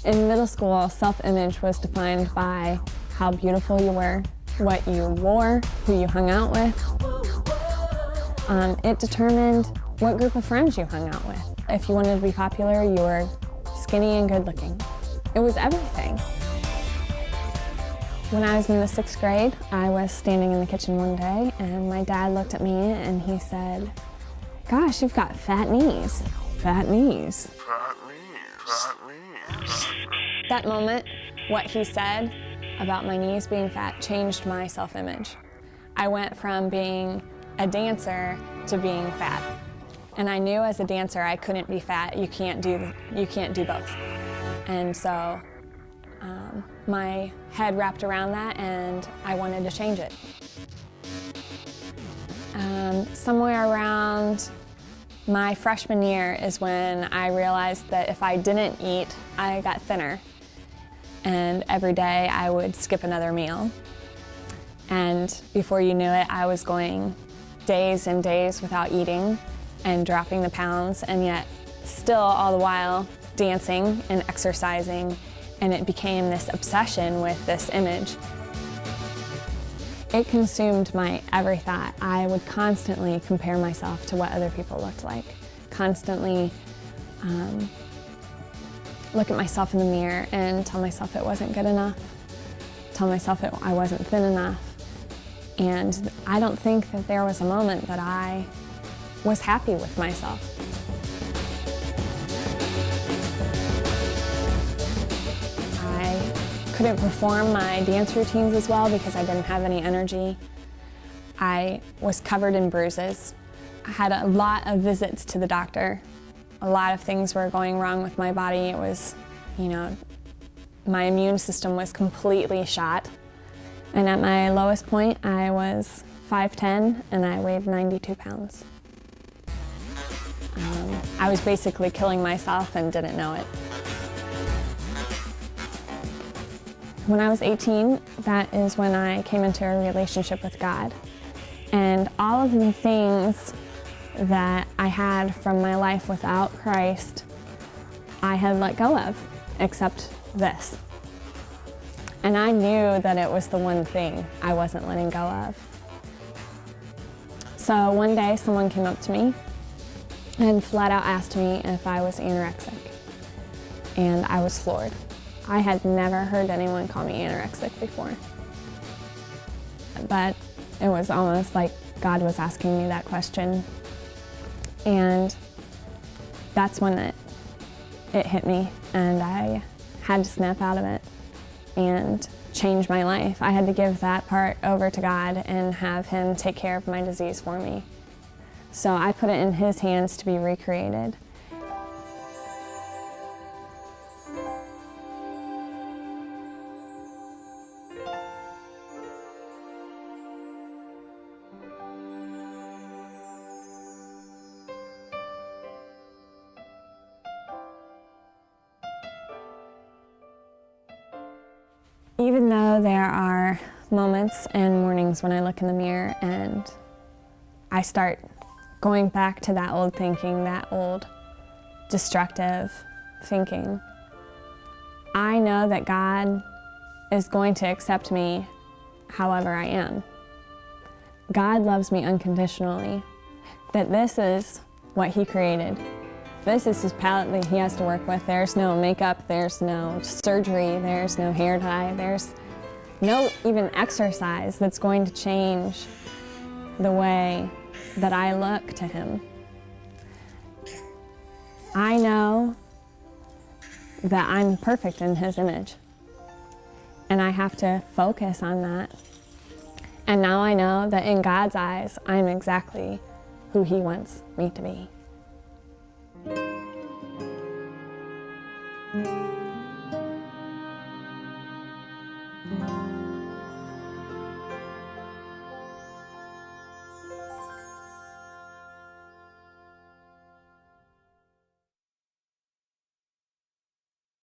In middle school, self-image was defined by how beautiful you were, what you wore, who you hung out with. It determined what group of friends you hung out with. If you wanted to be popular, you were skinny and good looking. It was everything. When I was in the 6th grade, I was standing in the kitchen one day and my dad looked at me and he said, "Gosh, you've got fat knees, fat knees." That moment, what he said about my knees being fat changed my self-image. I went from being a dancer to being fat. And I knew as a dancer I couldn't be fat. You can't do both. And so my head wrapped around that and I wanted to change it. Somewhere around my freshman year is when I realized that if I didn't eat, I got thinner. And every day I would skip another meal. And before you knew it, I was going days and days without eating and dropping the pounds, and yet still all the while dancing and exercising, and it became this obsession with this image. It consumed my every thought. I would constantly compare myself to what other people looked like, constantly look at myself in the mirror and tell myself it wasn't good enough, tell myself I wasn't thin enough. And I don't think that there was a moment that I was happy with myself. I couldn't perform my dance routines as well because I didn't have any energy. I was covered in bruises. I had a lot of visits to the doctor. A lot of things were going wrong with my body. It was, my immune system was completely shot. And at my lowest point, I was 5'10", and I weighed 92 pounds. I was basically killing myself and didn't know it. When I was 18, that is when I came into a relationship with God. And all of the things that I had from my life without Christ, I had let go of, except this. And I knew that it was the one thing I wasn't letting go of. So one day someone came up to me and flat out asked me if I was anorexic. And I was floored. I had never heard anyone call me anorexic before. But it was almost like God was asking me that question. And that's when it hit me, and I had to snap out of it and change my life. I had to give that part over to God and have Him take care of my disease for me. So I put it in His hands to be recreated. Even though there are moments and mornings when I look in the mirror and I start going back to that old thinking, that old destructive thinking, I know that God is going to accept me however I am. God loves me unconditionally, that this is what He created. This is His palette that He has to work with. There's no makeup, there's no surgery, there's no hair dye, there's no even exercise that's going to change the way that I look to Him. I know that I'm perfect in His image, and I have to focus on that. And now I know that in God's eyes, I'm exactly who He wants me to be.